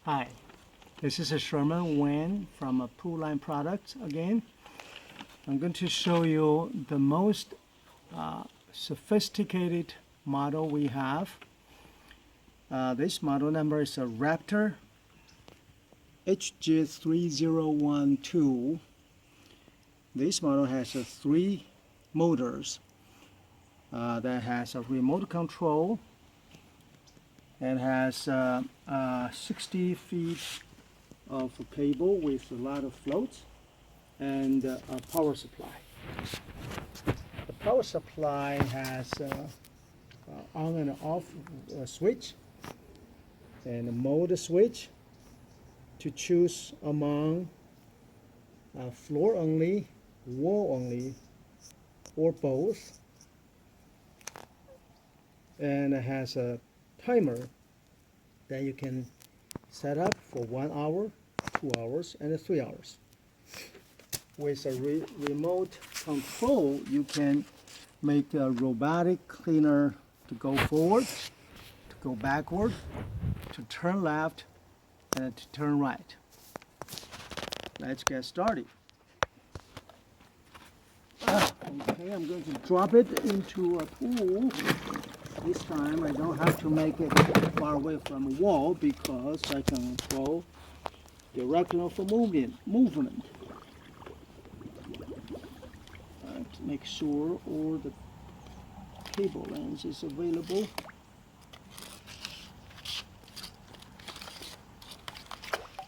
Hi, this is a Sherman Wen from a Pool Line Products again. I'm going to show you the most sophisticated model we have. This model number is a Raptor HG3012. This model has three motors that has a remote control and has 60 feet of cable with a lot of floats and a power supply. The power supply has on and off switch and a mode switch to choose among floor only, wall only, or both. And it has a timer that you can set up for 1 hour, 2 hours, and 3 hours. With a remote control, you can make a robotic cleaner to go forward, to go backward, to turn left, and to turn right. Let's get started. Okay, I'm going to drop it into a pool. This time I don't have to make it far away from the wall because I can control direction of movement. To make sure all the cable length is available.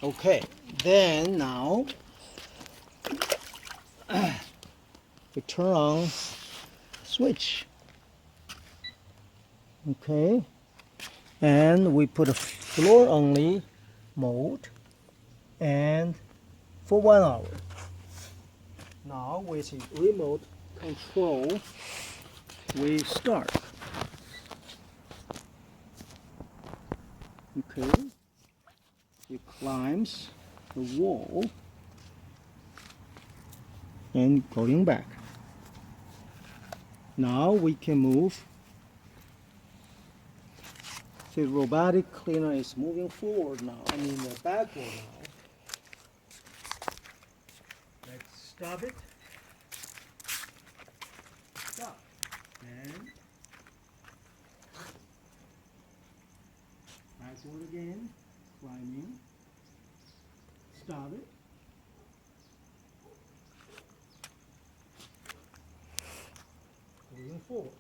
Okay, then now we turn on switch. Okay, and we put a floor only mode and for 1 hour. Now with the remote control, we start. Okay, it climbs the wall and going back. Now we can move. The robotic cleaner is moving forward now, backward now. Let's stop it. Stop. And backward again, climbing. Stop it. Moving forward.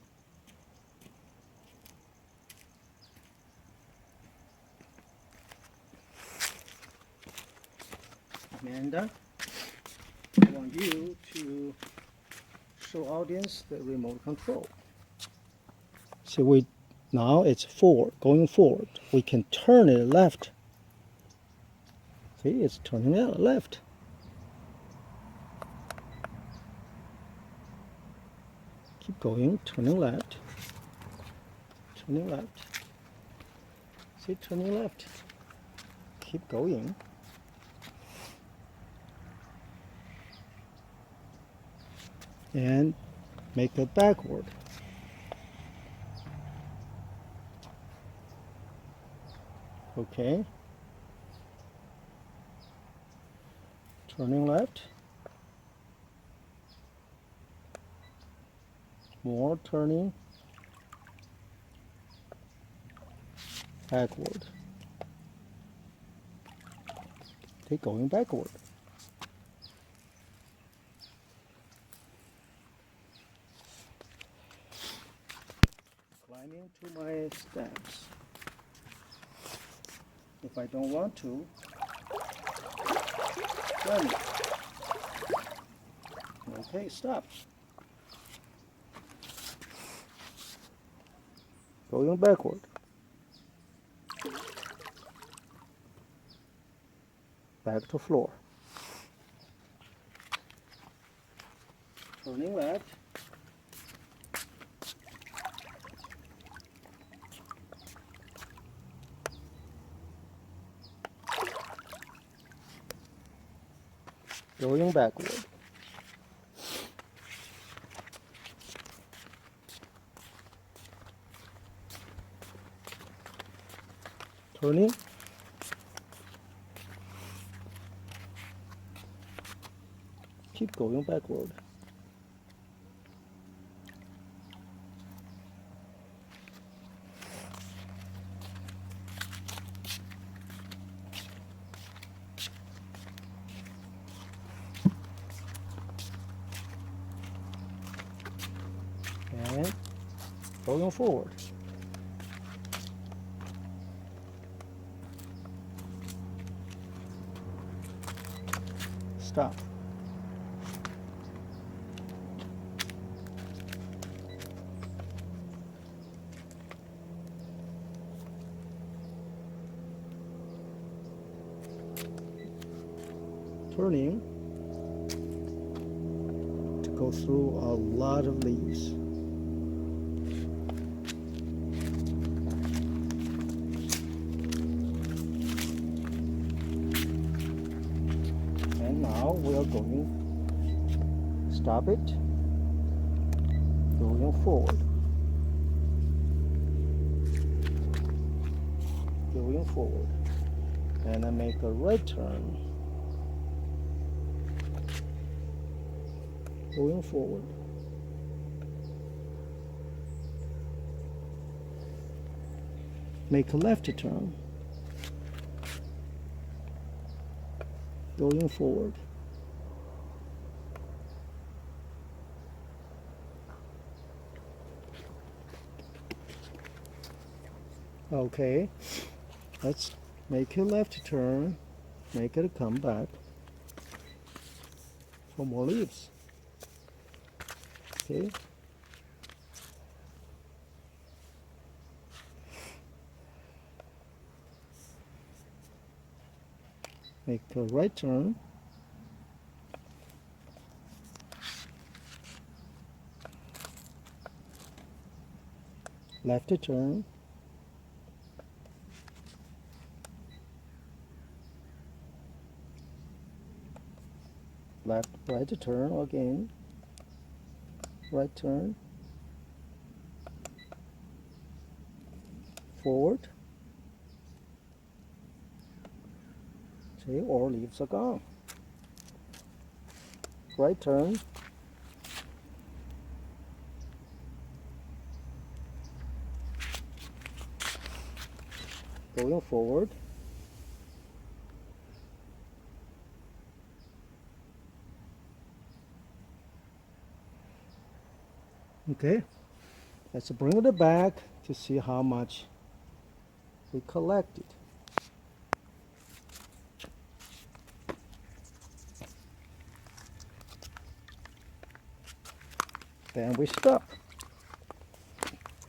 Amanda, I want you to show audience the remote control. See, now it's forward, going forward. We can turn it left. See, it's turning out left. Keep going, turning left. Turning left. See, turning left. Keep going. And make it backward. Okay. Turning left. More turning. Backward. Okay, going backward. Climbing to my steps. If I don't want to, climb it. Okay, stop. Going backward. Back to floor. Turning left. Going backward. Turning. going backward. And going forward. Stop. Turning to go through a lot of leaves. And now we are going, stop it, going forward, going forward, and I make a right turn, going forward. Make a left turn, going forward. Okay, let's make a left turn, make it come back for more leaves. Okay. Make a right turn. Left turn. Left, right turn again. Right turn. Forward. See, all leaves are gone. Right turn. Going forward. Okay, let's bring it back to see how much we collected. Then we stop.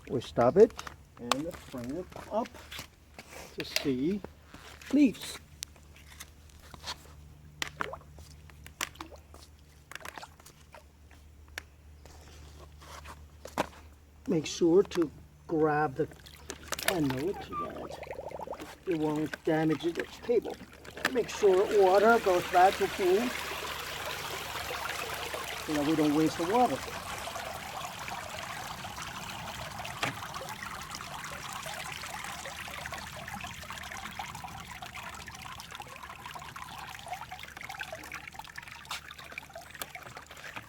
We stop it and bring it up to see leaves. Make sure to grab the handle so that it won't damage the table. Make sure water goes back to pool so that we don't waste the water.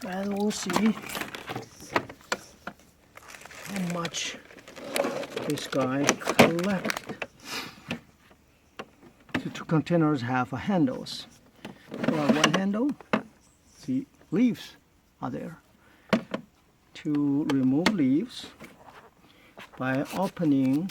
And we'll see how much this guy collected. The two containers have handles. One handle, see, leaves are there. To remove leaves by opening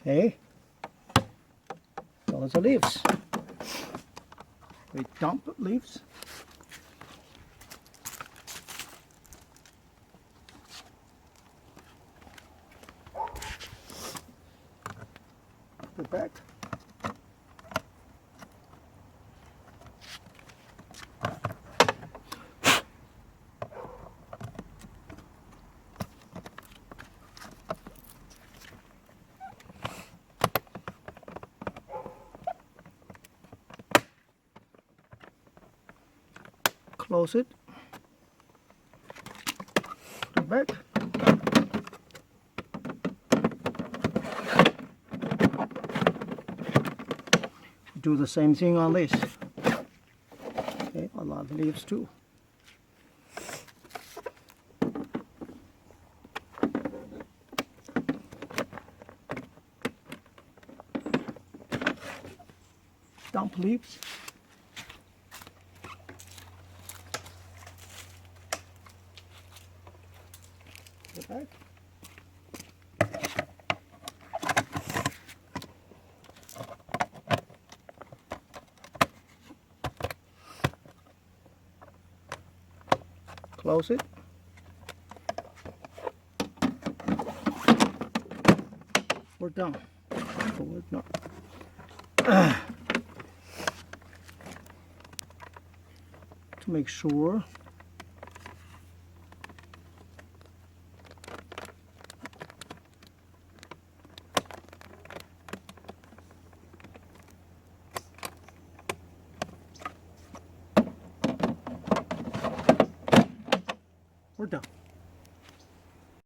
okay, those are leaves. We dump leaves. Put back. Close it. Put it back. Do the same thing on this. Okay, a lot of leaves too. Dump leaves. Put it back. Close it. We're done. Oh, we're not. To make sure. We're done.